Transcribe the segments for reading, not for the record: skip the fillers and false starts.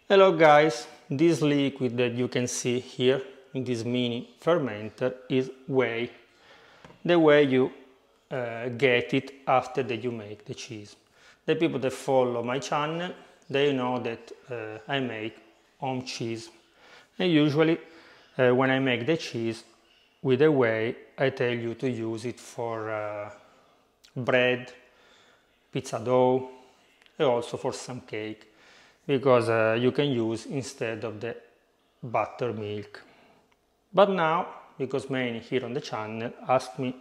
Hello guys, this liquid that you can see here in this mini fermenter is whey, the way you get it after that you make the cheese. The people that follow my channel, they know that I make home cheese, and usually when I make the cheese with the whey, I tell you to use it for bread, pizza dough, and also for some cake, because you can use instead of the buttermilk. But now, because many here on the channel ask me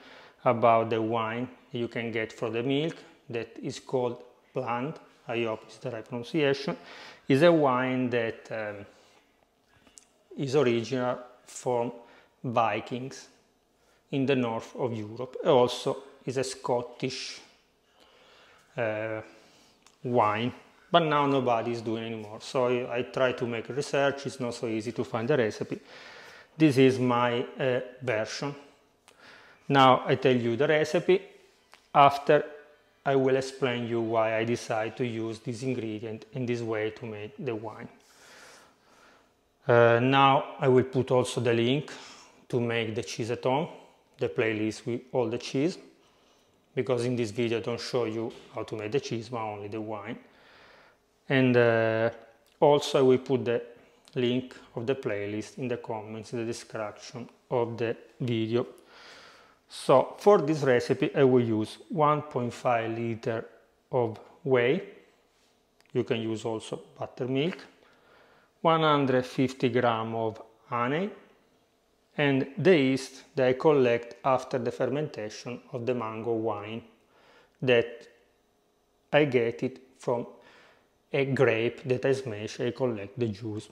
about the wine you can get from the milk that is called Bland, I hope it's the right pronunciation, is a wine that is original from Vikings in the north of Europe. It also is a Scottish wine, but now nobody is doing anymore. So I try to make research. It's not so easy to find the recipe. This is my version. Now I tell you the recipe. After I will explain you why I decide to use this ingredient in this way to make the wine. Now I will put also the link to make the cheese at home, the playlist with all the cheese, because in this video I don't show you how to make the cheese, but only the wine. And also I will put the link of the playlist in the comments, in the description of the video. So for this recipe I will use 1.5 liter of whey. You can use also buttermilk, 150 gram of honey, and the yeast that I collect after the fermentation of the mango wine, that I get it from a grape that I smash. I collect the juice.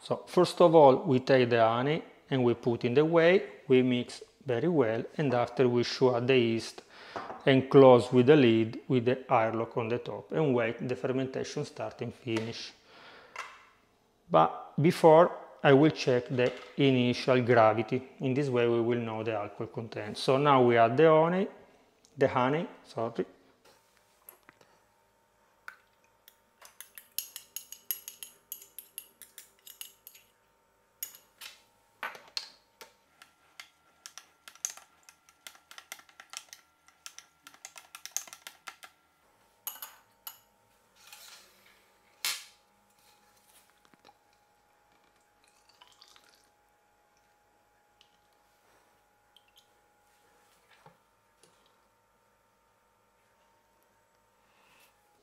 So first of all we take the honey and we put in the whey, we mix very well, and after we shut the yeast and close with the lid with the airlock on the top and wait the fermentation start and finish. But before I will check the initial gravity. In this way we will know the alcohol content. So now we add the honey, sorry.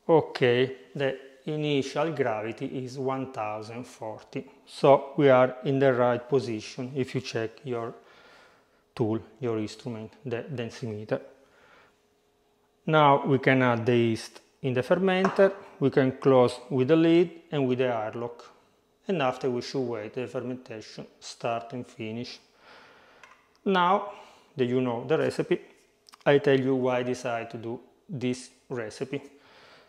Okay, the initial gravity is 1040, so we are in the right position if you check your tool, your instrument, the densimeter. Now we can add the yeast in the fermenter, we can close with the lid and with the airlock, and after we should wait the fermentation start and finish. Now that you know the recipe, I tell you why I decided to do this recipe.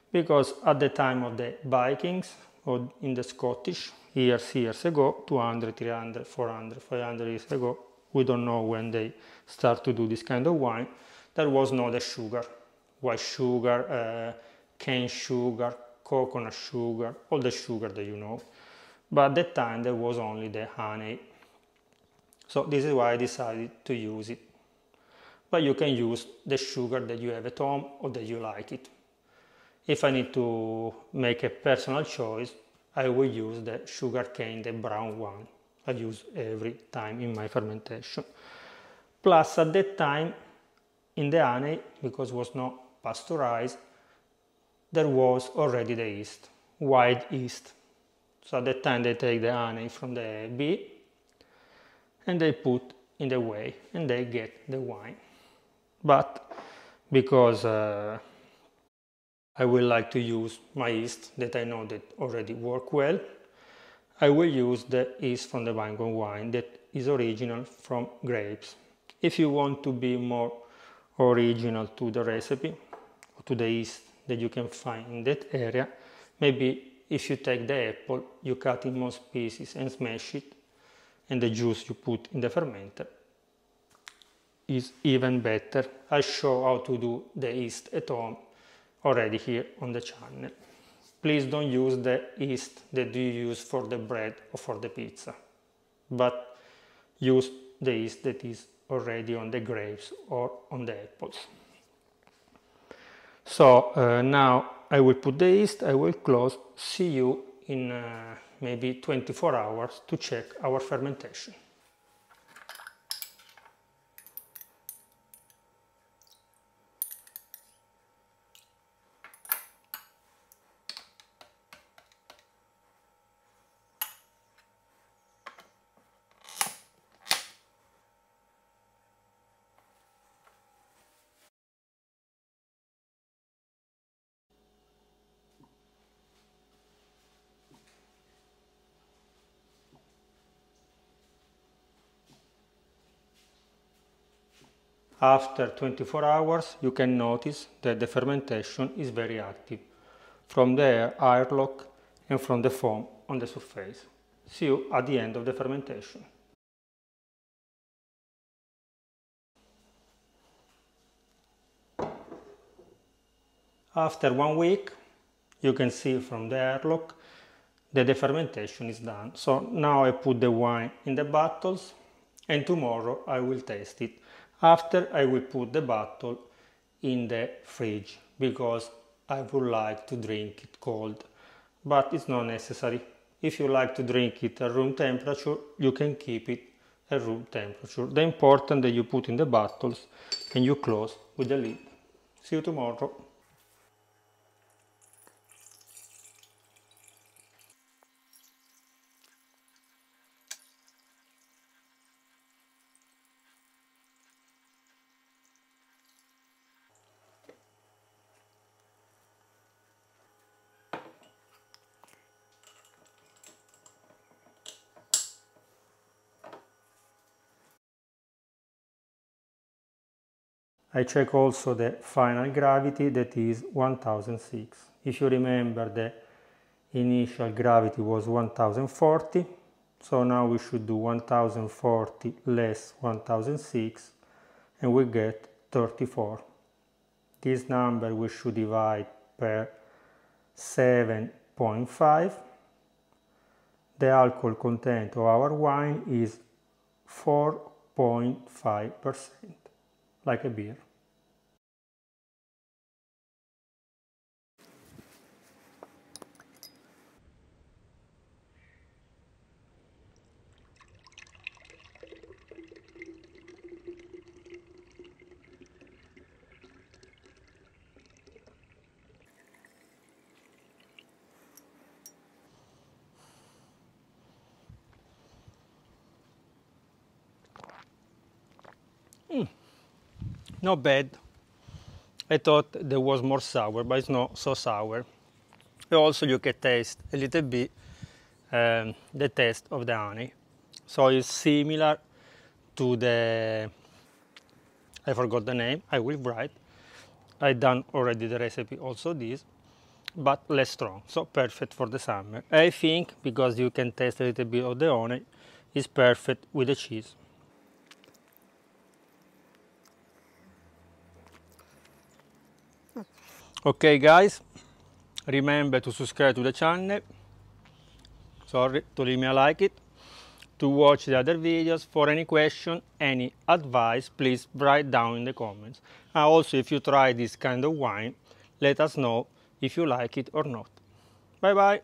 Because at the time of the Vikings, or in the Scottish, years ago, 200, 300, 400, 500 years ago, we don't know when they start to do this kind of wine, there was no the sugar, white sugar, cane sugar, coconut sugar, all the sugar that you know. But at that time there was only the honey. So this is why I decided to use it. But you can use the sugar that you have at home or that you like it. If I need to make a personal choice, I will use the sugar cane, the brown one. I use every time in my fermentation. Plus at that time, in the honey, because it was not pasteurized, there was already the yeast, white yeast. So at that time they take the honey from the bee and they put in the whey and they get the wine. But because I will like to use my yeast that I know that already work well, I will use the yeast from the mango wine that is original from grapes. If you want to be more original to the recipe, or to the yeast that you can find in that area, maybe if you take the apple, you cut in more pieces and smash it, and the juice you put in the fermenter is even better. I show how to do the yeast at home already here on the channel. please don't use the yeast that you use for the bread or for the pizza, but use the yeast that is already on the grapes or on the apples. So now I will put the yeast, I will close, see you in maybe 24 hours to check our fermentation. After 24 hours, you can notice that the fermentation is very active from the airlock and from the foam on the surface. See you at the end of the fermentation. After 1 week, you can see from the airlock that the fermentation is done. So now I put the wine in the bottles and tomorrow I will taste it. After I will put the bottle in the fridge because I would like to drink it cold, but it's not necessary. If you like to drink it at room temperature, you can keep it at room temperature. The important that you put in the bottles and you close with the lid. See you tomorrow. I check also the final gravity, that is 1006. If you remember, the initial gravity was 1040, so now we should do 1040 less 1006 and we get 34. This number we should divide per 7.5. The alcohol content of our wine is 4.5%, like a beer. Not bad. I thought there was more sour, but it's not so sour. Also, you can taste a little bit the taste of the honey. So it's similar to the, I forgot the name, I will write. I done already the recipe, also this, but less strong, so perfect for the summer. I think, because you can taste a little bit of the honey, it's perfect with the cheese. Okay guys, remember to subscribe to the channel, sorry, to leave me a like it, to watch the other videos. For any question, any advice, please write down in the comments. And also, if you try this kind of wine, let us know if you like it or not. Bye bye!